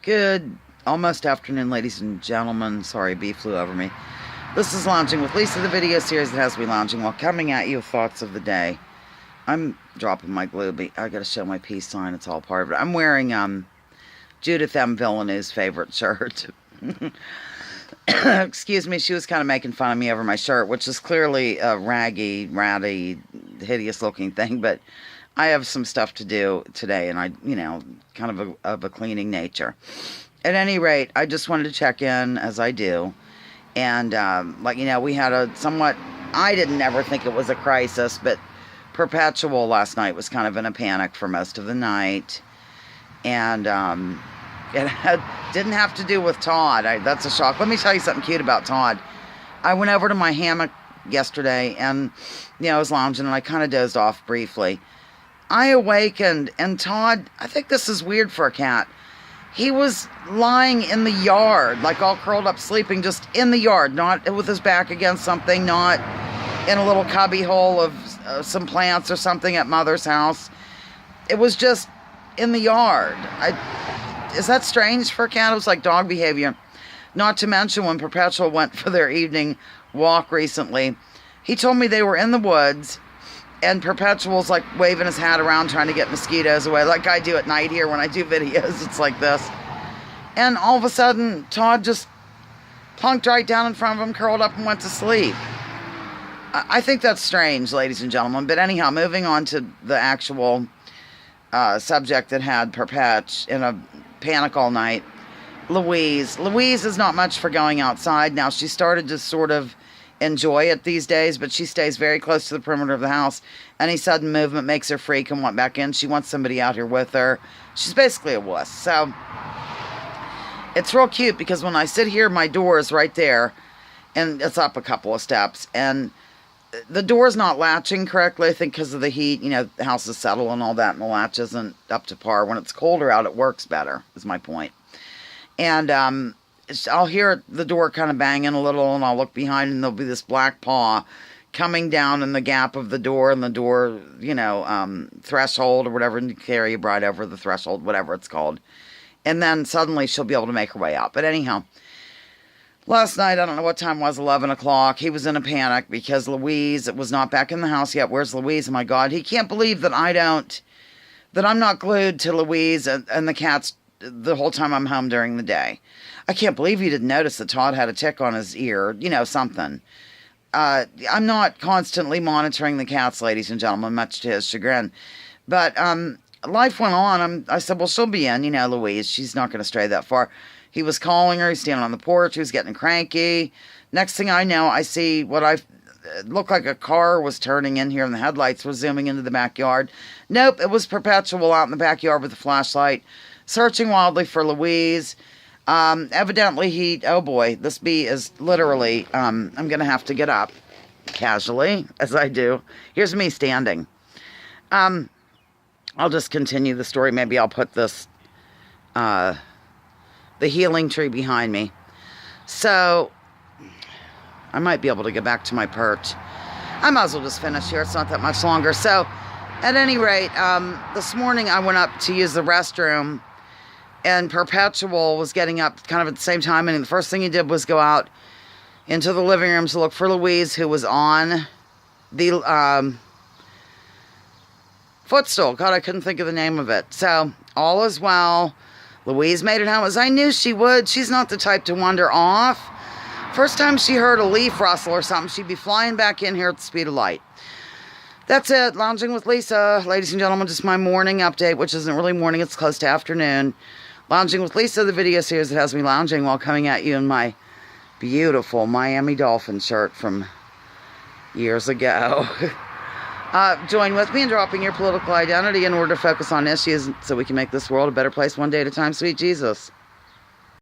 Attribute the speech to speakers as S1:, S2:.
S1: Good almost afternoon, ladies and gentlemen. Sorry, a bee flew over me. This is Lounging with Lisa, the video series that has me lounging while coming at you with thoughts of the day. I'm dropping my glue. I gotta show my peace sign. It's all part of it. I'm wearing Judith M. Villeneuve's favorite shirt. Excuse me, she was kind of making fun of me over my shirt, which is clearly a raggy, ratty, hideous-looking thing, but I have some stuff to do today, and kind of a cleaning nature. At any rate, I just wanted to check in, as I do, and, we had a somewhat, I didn't ever think it was a crisis, but Perpetual last night was kind of in a panic for most of the night, and, didn't have to do with Todd. That's a shock. Let me tell you something cute about Todd. I went over to my hammock yesterday, and, I was lounging, and I kind of dozed off briefly. I awakened, and Todd, I think this is weird for a cat, he was lying in the yard, like all curled up sleeping, just in the yard, not with his back against something, not in a little cubby hole of some plants or something at Mother's house. It was just in the yard. Is that strange for a cat? It was like dog behavior. Not to mention when Perpetual went for their evening walk recently, he told me they were in the woods, and Perpetual's like waving his hat around trying to get mosquitoes away, like I do at night here when I do videos. It's like this. And all of a sudden, Todd just plunked right down in front of him, curled up, and went to sleep. I think that's strange, ladies and gentlemen. But anyhow, moving on to the actual subject that had Perpet in a panic all night. Louise is not much for going outside. Now, she started to sort of enjoy it these days, but she stays very close to the perimeter of the house. Any sudden movement makes her freak and want back in. She wants somebody out here with her. She's basically a wuss. So it's real cute because when I sit here, my door is right there, and it's up a couple of steps, and the door's not latching correctly, I think because of the heat. The house is settled and all that, and the latch isn't up to par. When it's colder out, it works better, is my point. And I'll hear the door kind of banging a little, and I'll look behind, and there'll be this black paw coming down in the gap of the door, and the door, threshold or whatever, and carry a bride over the threshold, whatever it's called. And then suddenly she'll be able to make her way out. But anyhow, last night, I don't know what time it was, 11 o'clock, he was in a panic because Louise was not back in the house yet. Where's Louise? Oh my God, he can't believe that I'm not glued to Louise and the cats the whole time I'm home during the day. I can't believe he didn't notice that Todd had a tick on his ear, something. I'm not constantly monitoring the cats, ladies and gentlemen, much to his chagrin. But life went on. I said, well, she'll be in, Louise. She's not going to stray that far. He was calling her. He's standing on the porch. He was getting cranky. Next thing I know, I see what looked like a car was turning in here, and the headlights were zooming into the backyard. Nope, it was Perpetual out in the backyard with a flashlight, searching wildly for Louise. Evidently oh boy, this bee is literally, I'm going to have to get up casually, as I do. Here's me standing. I'll just continue the story. Maybe I'll put this, the healing tree behind me. So, I might be able to get back to my perch. I might as well just finish here. It's not that much longer. So, at any rate, this morning I went up to use the restroom, and Perpetual was getting up kind of at the same time, and the first thing he did was go out into the living room to look for Louise, who was on the footstool. God, I couldn't think of the name of it. So, all is well. Louise made it home, as I knew she would. She's not the type to wander off. First time she heard a leaf rustle or something, she'd be flying back in here at the speed of light. That's it. Lounging with Lisa. Ladies and gentlemen, just my morning update, which isn't really morning, it's close to afternoon. Lounging with Lisa, the video series that has me lounging while coming at you in my beautiful Miami Dolphin shirt from years ago. Join with me in dropping your political identity in order to focus on issues so we can make this world a better place one day at a time. Sweet Jesus.